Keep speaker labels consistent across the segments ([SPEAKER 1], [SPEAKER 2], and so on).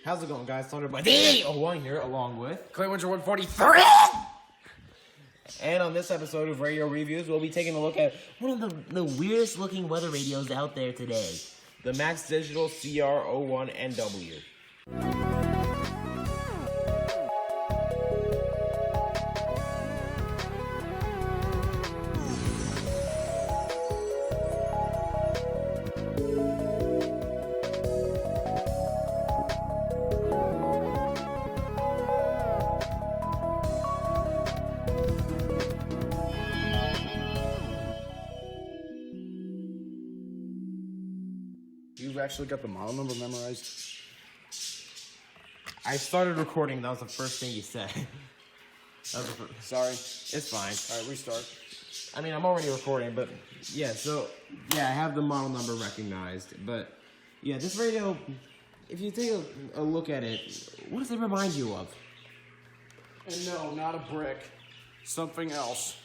[SPEAKER 1] How's it going, guys? Thunder by D01 here, along with
[SPEAKER 2] Clay Winter 143.
[SPEAKER 1] And on this episode of Radio Reviews, we'll be taking a look at one of the weirdest looking weather radios out there today, the Maxx Digital CR01NW.
[SPEAKER 2] You've actually got the model number memorized?
[SPEAKER 1] I started recording, that was the first thing you said.
[SPEAKER 2] Sorry.
[SPEAKER 1] It's fine.
[SPEAKER 2] Alright, restart.
[SPEAKER 1] I mean, I'm already recording, but yeah, I have the model number recognized. But yeah, this radio, if you take a look at it, what does it remind you of?
[SPEAKER 2] And no, not a brick. Something else.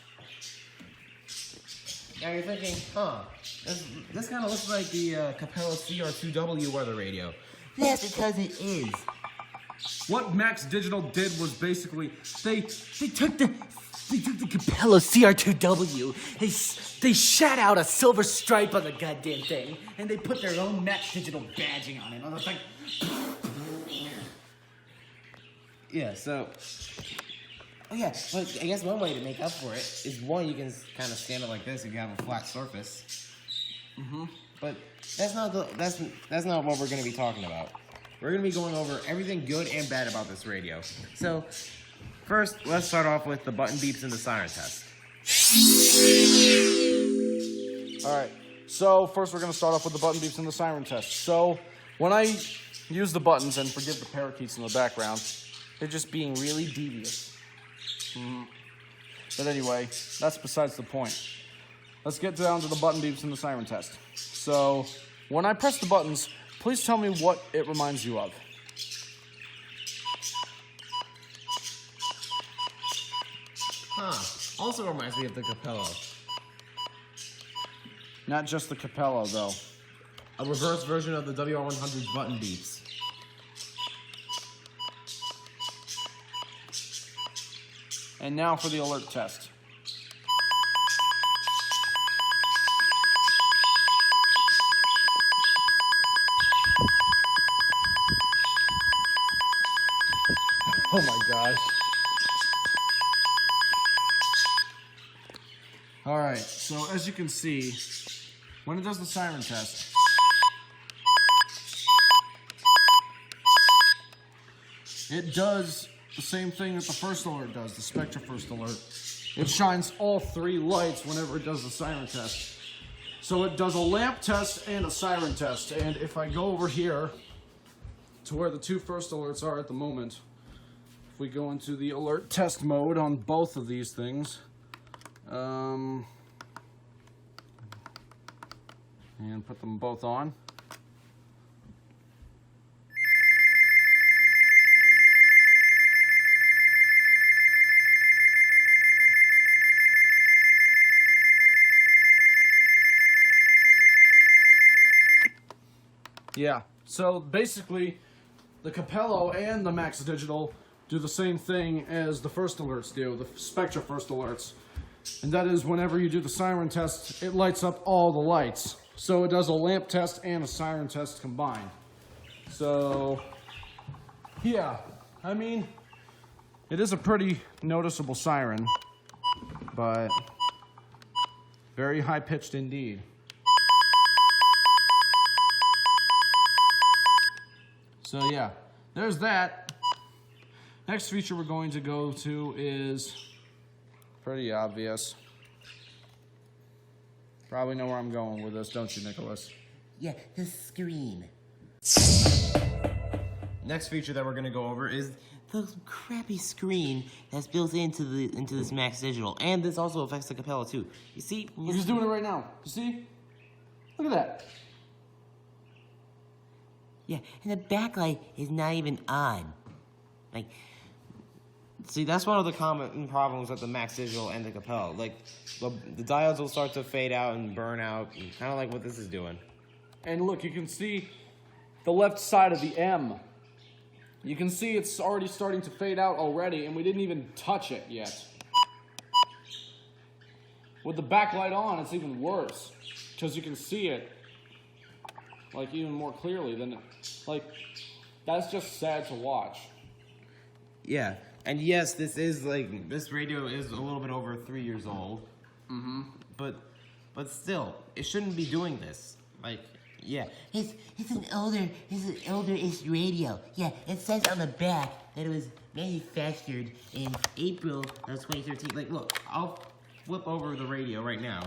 [SPEAKER 1] Now you're thinking, this kind of looks like the Capello CR02NW weather radio. That's because it is.
[SPEAKER 2] What Maxx Digital did was basically
[SPEAKER 3] They took the Capello CR02NW. They shot out a silver stripe on the goddamn thing, and they put their own Maxx Digital badging on it. I was like,
[SPEAKER 1] Yeah, so. Oh yeah, but I guess one way to make up for it is one, you can kind of stand it like this if you have a flat surface. But that's not what we're going to be talking about. We're going to be going over everything good and bad about this radio. So, first, let's start off with the button beeps and the siren test.
[SPEAKER 2] Alright, so first we're going to start off with the button beeps and the siren test. So, when I use the buttons, and forgive the parakeets in the background, they're just being really devious. But anyway, that's besides the point. Let's get down to the button beeps and the siren test. So, when I press the buttons, please tell me what it reminds you of.
[SPEAKER 1] Also reminds me of the Capello.
[SPEAKER 2] Not just the Capello, though.
[SPEAKER 1] A reverse version of the WR100's button beeps.
[SPEAKER 2] And now for the alert test. Oh my gosh. Alright, so as you can see, when it does the siren test, it does the same thing that the first alert does, the Spectra first alert. It shines all three lights whenever it does the siren test. So it does a lamp test and a siren test. And if I go over here to where the two first alerts are at the moment, if we go into the alert test mode on both of these things, and put them both on. Yeah, so basically, the Capello and the Maxx Digital do the same thing as the first alerts do, the Spectra first alerts. And that is whenever you do the siren test, it lights up all the lights. So it does a lamp test and a siren test combined. So, yeah, I mean, it is a pretty noticeable siren, but very high-pitched indeed. So yeah, there's that. Next feature we're going to go to is pretty obvious. Probably know where I'm going with this, don't you, Nicholas?
[SPEAKER 1] Yeah, the screen. Next feature that we're going to go over is the crappy screen that's built into this Maxx Digital, and this also affects the Capello too. You see?
[SPEAKER 2] He's doing it right now. You see? Look at that.
[SPEAKER 1] Yeah, and the backlight is not even on. Like, see, that's one of the common problems with the Maxx Digital and the Capello. Like, the diodes will start to fade out and burn out, kind of like what this is doing.
[SPEAKER 2] And look, you can see the left side of the M You can see it's already starting to fade out already, and we didn't even touch it yet. With the backlight on, it's even worse, because you can see it, like, even more clearly than, like, that's just sad to watch.
[SPEAKER 1] Yeah, and yes, this radio is a little bit over 3 years old.
[SPEAKER 2] Mm-hmm.
[SPEAKER 1] But still, it shouldn't be doing this. Like, yeah.
[SPEAKER 4] It's an older-ish radio. Yeah, it says on the back that it was manufactured in April of 2013.
[SPEAKER 1] Like, look, I'll flip over the radio right now.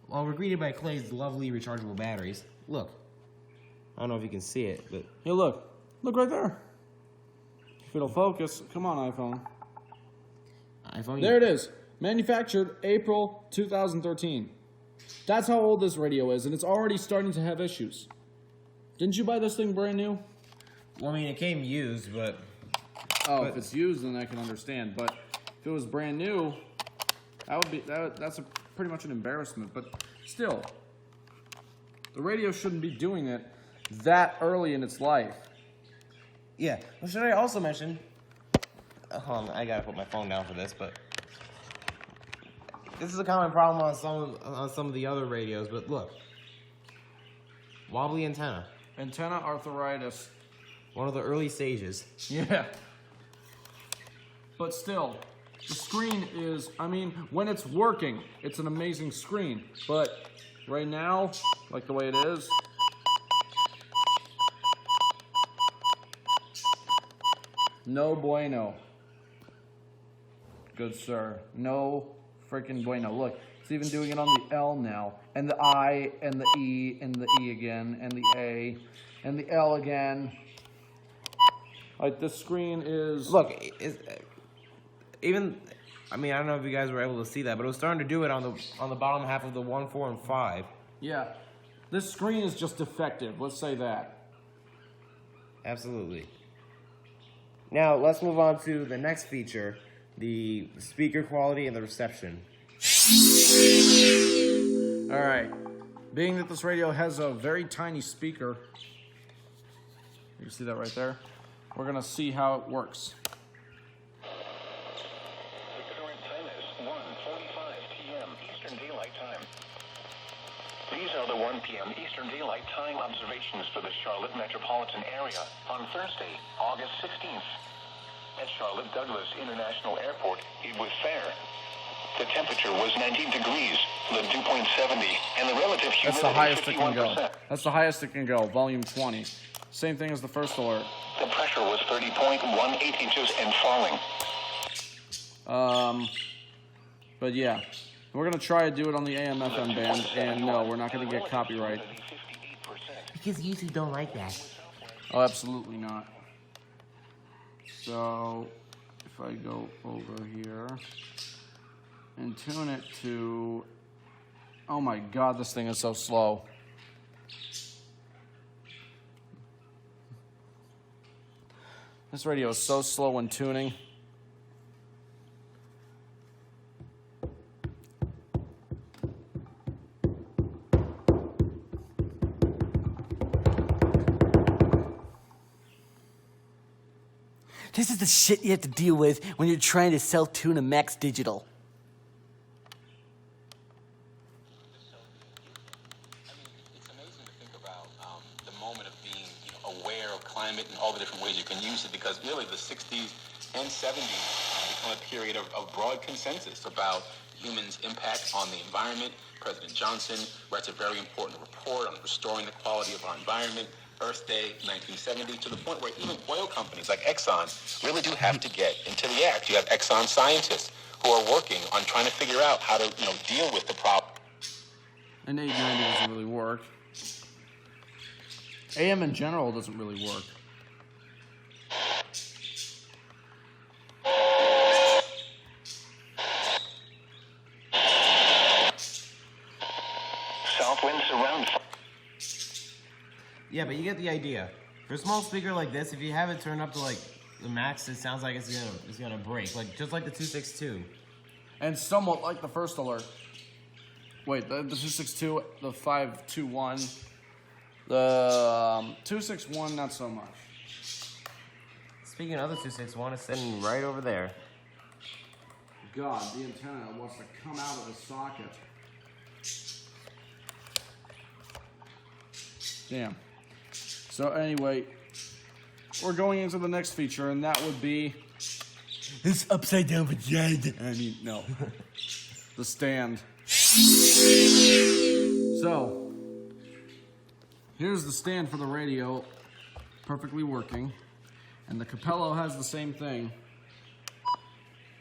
[SPEAKER 1] Well, we're greeted by Clay's lovely rechargeable batteries. Look. I don't know if you can see it, but...
[SPEAKER 2] Hey, look. Look right there. If it'll focus. Come on, iPhone. There it is. Manufactured April 2013. That's how old this radio is, and it's already starting to have issues. Didn't you buy this thing brand new?
[SPEAKER 1] Well, I mean, it came used, but...
[SPEAKER 2] Oh, if it's used, then I can understand. But if it was brand new, that's pretty much an embarrassment. But still, the radio shouldn't be doing it that early in its life.
[SPEAKER 1] Yeah. Well, should I also mention... Hold on, I gotta put my phone down for this, but... This is a common problem on some of the other radios, but look. Wobbly antenna.
[SPEAKER 2] Antenna arthritis.
[SPEAKER 1] One of the early stages.
[SPEAKER 2] Yeah. But still, the screen is, I mean, when it's working, it's an amazing screen. But right now, like the way it is, no bueno. Good sir. No freaking bueno. Look, it's even doing it on the L now. And the I, and the E, and the E again, and the A, and the L again. Like, the screen is...
[SPEAKER 1] Look, even... I mean, I don't know if you guys were able to see that, but it was starting to do it on the bottom half of the 1, 4, and 5.
[SPEAKER 2] Yeah. This screen is just defective. Let's say that.
[SPEAKER 1] Absolutely. Now, let's move on to the next feature, the speaker quality and the reception.
[SPEAKER 2] Alright. Being that this radio has a very tiny speaker, you can see that right there, we're going to see how it works.
[SPEAKER 5] The current time is 1:45 p.m. Eastern Daylight Time. These are the 1 p.m. Eastern Daylight Time observations for the Charlotte metropolitan area on Thursday, August 16th. At Charlotte Douglas International Airport, it was fair. The temperature was 19 degrees, the dew point 70, and the relative humidity
[SPEAKER 2] That's the highest it can go.
[SPEAKER 5] 51%.
[SPEAKER 2] That's the highest it can go, volume 20. Same thing as the first alert.
[SPEAKER 5] The pressure was 30.18 inches and falling.
[SPEAKER 2] But yeah, we're going to try to do it on the AM/FM band, and no, we're not going to get copyright.
[SPEAKER 4] Because YouTube don't like that.
[SPEAKER 2] Oh, absolutely not. So, if I go over here and tune it to... Oh my god, this thing is so slow. This radio is so slow when tuning.
[SPEAKER 3] This is the shit you have to deal with when you're trying to self-tune a Maxx Digital.
[SPEAKER 6] It's amazing to think about the moment of being aware of climate and all the different ways you can use it, because really the 60s and 70s become a period of broad consensus about humans' impact on the environment. President Johnson writes a very important report on restoring the quality of our environment. Earth Day, 1970, to the point where even oil companies like Exxon really do have to get into the act. You have Exxon scientists who are working on trying to figure out how to, deal with the problem.
[SPEAKER 2] And 890 doesn't really work. AM in general doesn't really work.
[SPEAKER 5] South winds around.
[SPEAKER 1] Yeah, but you get the idea. For a small speaker like this, if you have it turned up to like the max, it sounds like it's gonna break, like just like the 262.
[SPEAKER 2] And somewhat like the first alert. Wait, the 262, the 521, the 261, not so much.
[SPEAKER 1] Speaking of other 261, it's sitting right over there.
[SPEAKER 2] God, the antenna wants to come out of the socket. Damn. So anyway, we're going into the next feature, and that would be
[SPEAKER 3] This upside down vagina.
[SPEAKER 2] I mean, no. The stand. So, here's the stand for the radio, perfectly working. And the Capello has the same thing.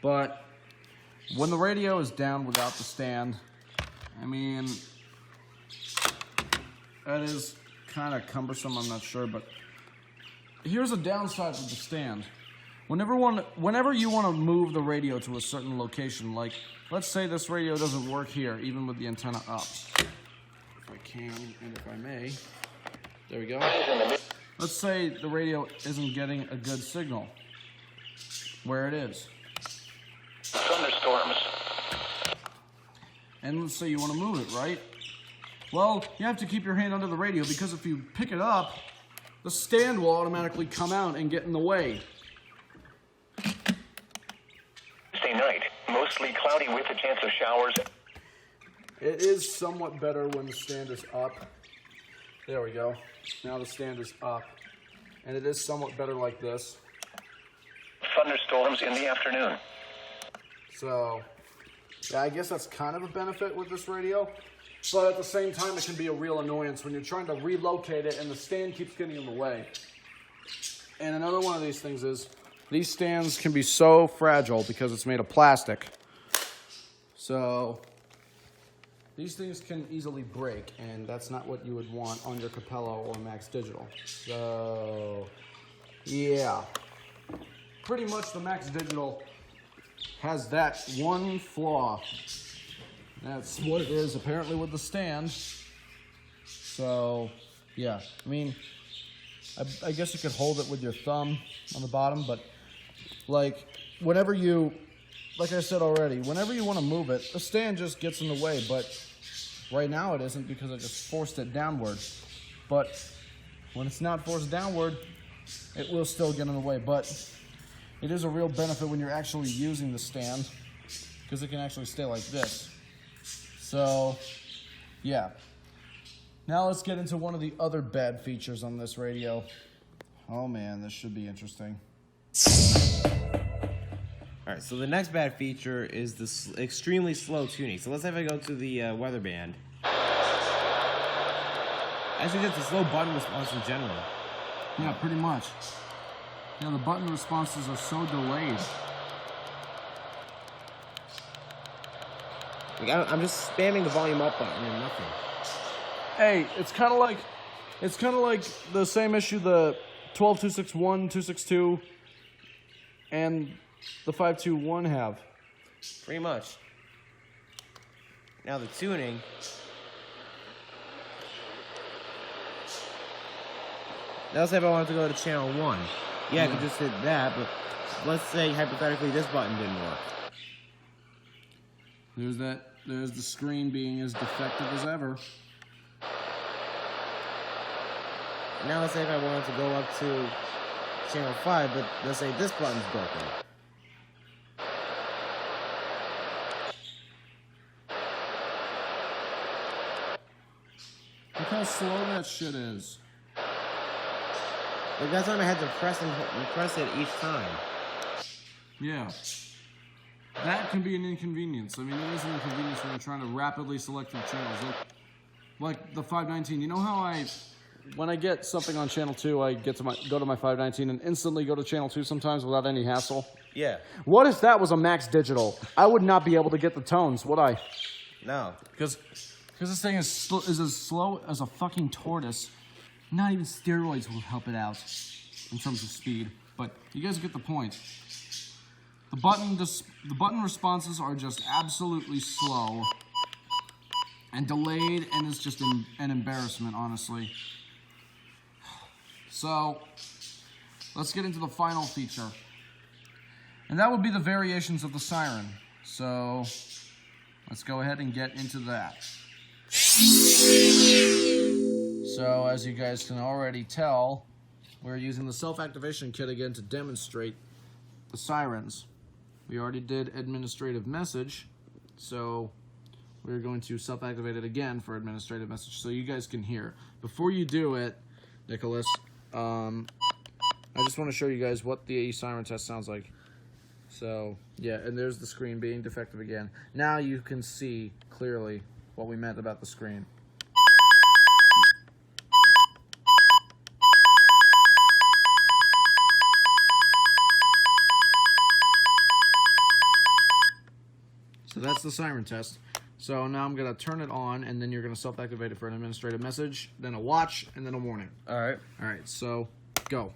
[SPEAKER 2] But when the radio is down without the stand, I mean, that is kind of cumbersome, I'm not sure, but here's a downside with the stand. Whenever you want to move the radio to a certain location, like, let's say this radio doesn't work here, even with the antenna up. If I can, and if I may. There we go. Let's say the radio isn't getting a good signal where it is.
[SPEAKER 5] Thunderstorms.
[SPEAKER 2] And let's say you want to move it, right? Well, you have to keep your hand under the radio, because if you pick it up, the stand will automatically come out and get in the way.
[SPEAKER 5] Tuesday night, mostly cloudy with a chance of showers.
[SPEAKER 2] It is somewhat better when the stand is up. There we go. Now the stand is up. And it is somewhat better like this.
[SPEAKER 5] Thunderstorms in the afternoon.
[SPEAKER 2] So, yeah, I guess that's kind of a benefit with this radio. But at the same time, it can be a real annoyance when you're trying to relocate it and the stand keeps getting in the way. And another one of these things is, these stands can be so fragile because it's made of plastic. So, these things can easily break, and that's not what you would want on your Capello or Maxx Digital. So, yeah. Pretty much the Maxx Digital has that one flaw. That's what it is, apparently, with the stand. So, yeah. I mean, I guess you could hold it with your thumb on the bottom, but, like, whenever you, like I said already, whenever you want to move it, the stand just gets in the way, but right now it isn't because I just forced it downward. But when it's not forced downward, it will still get in the way. But it is a real benefit when you're actually using the stand, because it can actually stay like this. So, yeah. Now let's get into one of the other bad features on this radio. Oh man, this should be interesting.
[SPEAKER 1] Alright, so the next bad feature is the extremely slow tuning. So let's say if I go to the weather band. Actually, just a slow button response in general.
[SPEAKER 2] Yeah, pretty much. Yeah, the button responses are so delayed.
[SPEAKER 1] Like, I'm just spamming the volume up button and nothing.
[SPEAKER 2] Hey, it's kind of like the same issue the 12261, 262, and the 521 have.
[SPEAKER 1] Pretty much. Now the tuning. Now let's say if I wanted to go to channel 1. Yeah, I could just hit that, but let's say hypothetically this button didn't work.
[SPEAKER 2] There's the screen being as defective as ever.
[SPEAKER 1] Now let's say if I wanted to go up to channel 5, but let's say this button's broken.
[SPEAKER 2] Look how slow that shit is.
[SPEAKER 1] Like that's when I had to press it each time.
[SPEAKER 2] Yeah. That can be an inconvenience. I mean, it is an inconvenience when you're trying to rapidly select through channels. Like the 519. You know how when I get something on channel 2, I go to my 519 and instantly go to channel 2 sometimes without any hassle?
[SPEAKER 1] Yeah.
[SPEAKER 2] What if that was a Maxx Digital? I would not be able to get the tones, would I?
[SPEAKER 1] No.
[SPEAKER 2] Because this thing is as slow as a fucking tortoise. Not even steroids will help it out in terms of speed. But you guys get the point. The button responses are just absolutely slow and delayed, and it's just an embarrassment, honestly. So, let's get into the final feature. And that would be the variations of the Siren. So, let's go ahead and get into that. So, as you guys can already tell, we're using the self-activation kit again to demonstrate the sirens. We already did administrative message, so we're going to self-activate it again for administrative message so you guys can hear. Before you do it, Nicholas, I just want to show you guys what the siren test sounds like. So, yeah, and there's the screen being defective again. Now you can see clearly what we meant about the screen. So that's the siren test. So now I'm going to turn it on, and then you're going to self-activate it for an administrative message, then a watch, and then a warning.
[SPEAKER 1] All right.
[SPEAKER 2] All right, so go.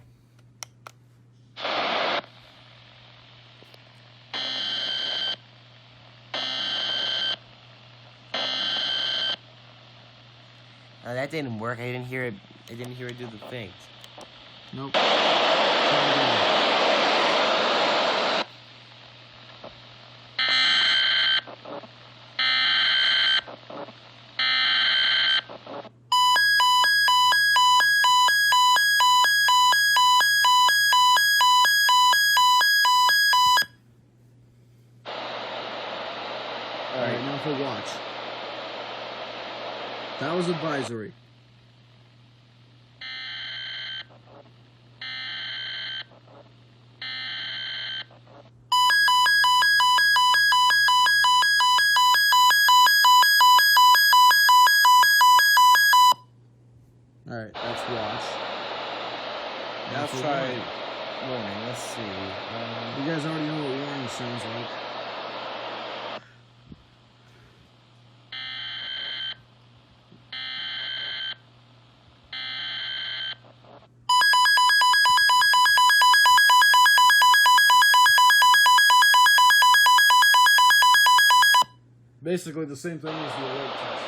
[SPEAKER 1] Oh, that didn't work. I didn't hear it. I didn't hear it do the things.
[SPEAKER 2] Nope. All right, now for watch. That was advisory. All right, that's watch.
[SPEAKER 1] Now let's
[SPEAKER 2] for
[SPEAKER 1] try
[SPEAKER 2] warning.
[SPEAKER 1] warning. Let's see.
[SPEAKER 2] You guys already know what warning sounds like. Basically the same thing as the alert test.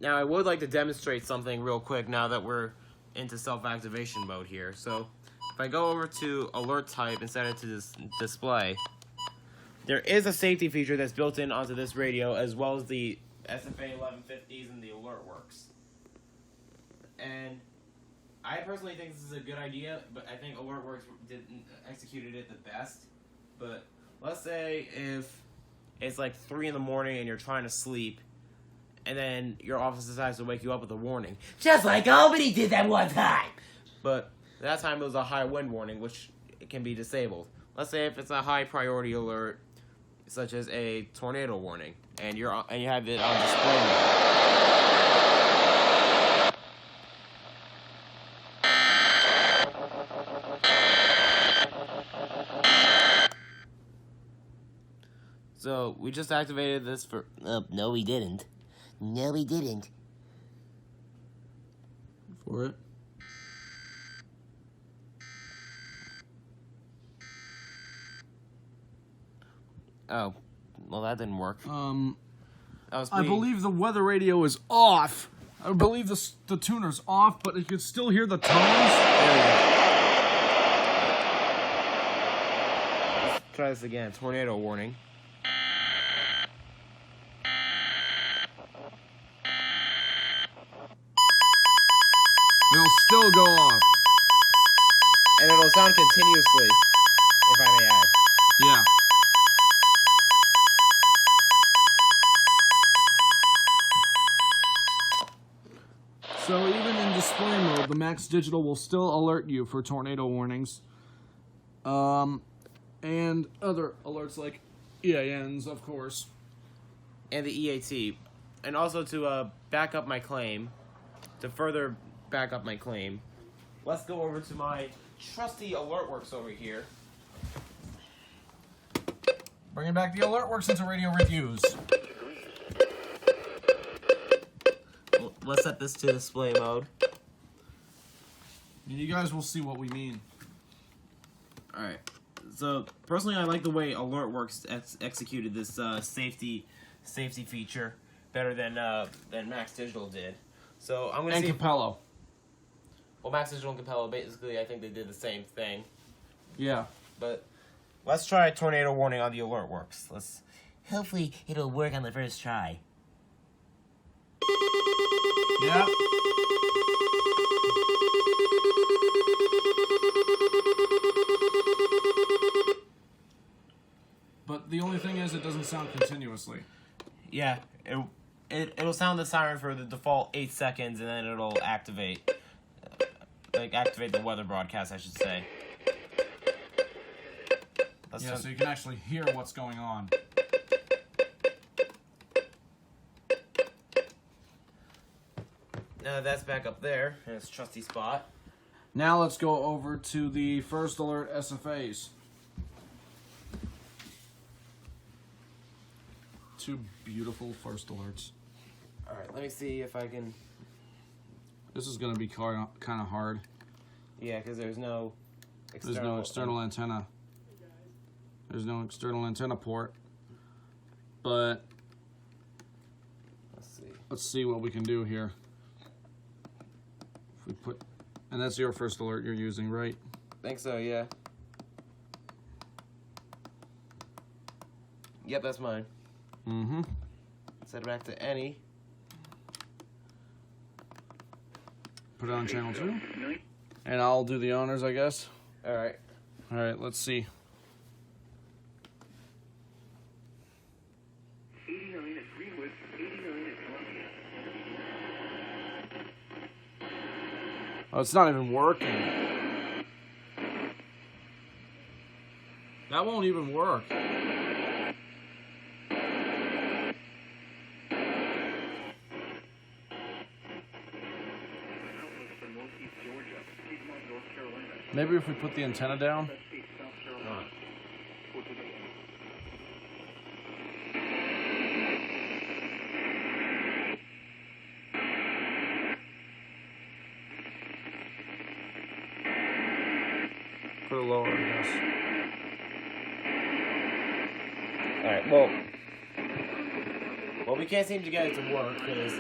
[SPEAKER 1] Now, I would like to demonstrate something real quick now that we're into self-activation mode here. So, if I go over to alert type and set it to this display, there is a safety feature that's built in onto this radio, as well as the SFA 1150s and the alert works. And I personally think this is a good idea, but I think AlertWorks didn't executed it the best. But let's say if it's like 3 in the morning and you're trying to sleep, and then your office decides to wake you up with a warning.
[SPEAKER 4] Just like Albany did that one time.
[SPEAKER 1] But that time it was a high wind warning, which can be disabled. Let's say if it's a high priority alert, such as a tornado warning, and you have it on display mode. So we just activated this for.
[SPEAKER 4] No, we didn't. No, we didn't.
[SPEAKER 2] For it.
[SPEAKER 1] Oh, well that didn't work.
[SPEAKER 2] I believe the weather radio is off. I believe the tuner's off, but you can still hear the tones.
[SPEAKER 1] There we go. Let's try this again. Tornado warning.
[SPEAKER 2] It'll still go off.
[SPEAKER 1] And it'll sound continuously, if I may add.
[SPEAKER 2] Yeah. So even in display mode, the Maxx Digital will still alert you for tornado warnings. And other alerts like EANs, of course.
[SPEAKER 1] And the EAT. And also to back up my claim, to further back up my claim, let's go over to my trusty AlertWorks over here.
[SPEAKER 2] Bringing back the AlertWorks into radio reviews.
[SPEAKER 1] Let's set this to display mode.
[SPEAKER 2] And you guys will see what we mean.
[SPEAKER 1] Alright. So, personally, I like the way AlertWorks executed this safety feature better than Maxx Digital did. So, I'm going to see...
[SPEAKER 2] And Capello.
[SPEAKER 1] Well, Maxx Digital and Capello, basically, I think they did the same thing.
[SPEAKER 2] Yeah.
[SPEAKER 1] But let's try tornado warning on the AlertWorks. Let's...
[SPEAKER 4] Hopefully, it'll work on the first try.
[SPEAKER 2] Yeah. the only thing is it doesn't sound continuously.
[SPEAKER 1] Yeah, it'll sound the siren for the default 8 seconds, and then it'll activate. Activate the weather broadcast, I should say.
[SPEAKER 2] Yeah, so you can actually hear what's going on.
[SPEAKER 1] That's back up there in its trusty spot.
[SPEAKER 2] Now let's go over to the first alert SFAs. 2 beautiful first alerts.
[SPEAKER 1] Alright, let me see if I can...
[SPEAKER 2] This is going to be kind of hard.
[SPEAKER 1] Yeah, because there's no external...
[SPEAKER 2] There's no external antenna. There's no external antenna port. But let's see what we can do here. If we put... And that's your first alert you're using, right?
[SPEAKER 1] I think so, yeah. Yep, that's mine.
[SPEAKER 2] Mm-hmm.
[SPEAKER 1] Set it back to any.
[SPEAKER 2] Put it on channel 2. And I'll do the honors, I guess.
[SPEAKER 1] Alright.
[SPEAKER 2] Alright, let's see.
[SPEAKER 5] 89 at Greenwood, 89 at Columbia.
[SPEAKER 2] Oh, it's not even working. That won't even work. Maybe if we put the antenna down. Put it lower, I guess.
[SPEAKER 1] Alright, well, we can't seem to get it to work because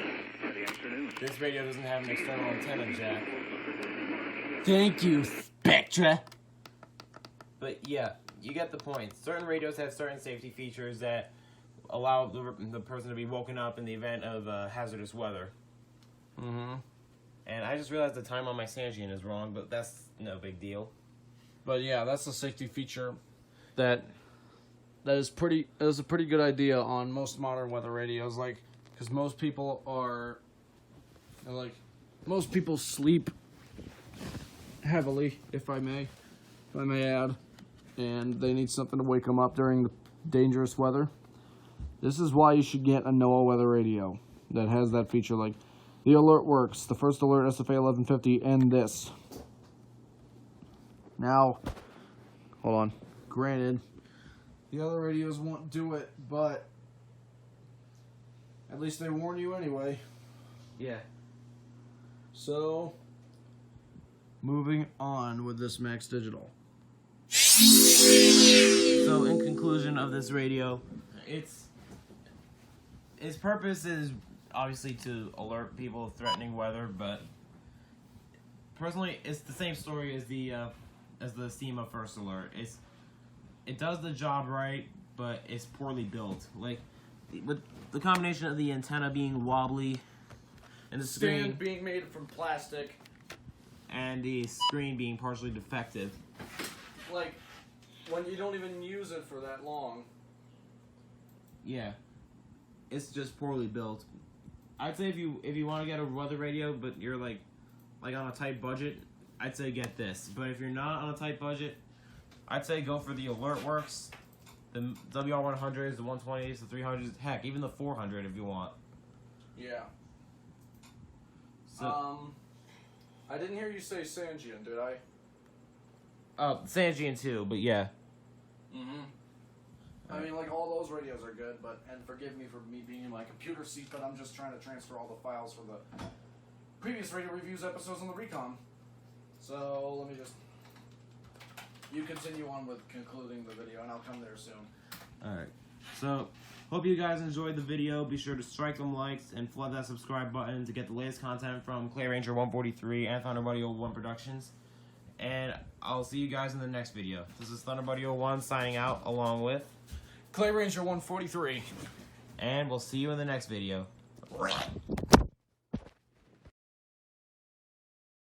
[SPEAKER 1] this radio doesn't have an external antenna jack.
[SPEAKER 3] Thank you, Spectra.
[SPEAKER 1] But yeah, you get the point. Certain radios have certain safety features that allow the person to be woken up in the event of hazardous weather.
[SPEAKER 2] Mm-hmm.
[SPEAKER 1] And I just realized the time on my Sanjian is wrong, but that's no big deal.
[SPEAKER 2] But yeah, that's a safety feature that is a pretty good idea on most modern weather radios, like, because most people sleep heavily, if I may add, and they need something to wake them up during the dangerous weather. This is why you should get a NOAA weather radio that has that feature, like the Alert Works, the First Alert SFA 1150, and this. Now, hold on. Granted, the other radios won't do it, but at least they warn you anyway.
[SPEAKER 1] Yeah.
[SPEAKER 2] So, moving on with this Maxx Digital.
[SPEAKER 1] So, in conclusion of this radio, its purpose is obviously to alert people of threatening weather, but personally, it's the same story as the SEMA First Alert. It does the job right, but it's poorly built. Like, with the combination of the antenna being wobbly and the screen
[SPEAKER 2] Stand being made from plastic.
[SPEAKER 1] and the screen being partially defective.
[SPEAKER 2] Like, when you don't even use it for that long.
[SPEAKER 1] Yeah, it's just poorly built. I'd say if you want to get a weather radio, but you're like on a tight budget, I'd say get this. But if you're not on a tight budget, I'd say go for the Alert Works, the WR100s, the 120s, the 300s, heck, even the 400 if you want.
[SPEAKER 2] Yeah.
[SPEAKER 1] So,
[SPEAKER 2] I didn't hear you say Sanjian, did I?
[SPEAKER 1] Sanjian too, but yeah.
[SPEAKER 2] Mm-hmm. I mean, like, all those radios are good, and forgive me for me being in my computer seat, but I'm just trying to transfer all the files for the previous radio reviews episodes on the Recon. So, let me just... You continue on with concluding the video, and I'll come there soon.
[SPEAKER 1] Alright. So, hope you guys enjoyed the video. Be sure to strike them likes and flood that subscribe button to get the latest content from Clay Ranger 143 and Thunder Buddy 01 Productions. And I'll see you guys in the next video. This is Thunder Buddy 01 signing out along with
[SPEAKER 2] Clay Ranger 143.
[SPEAKER 1] and we'll see you in the next video.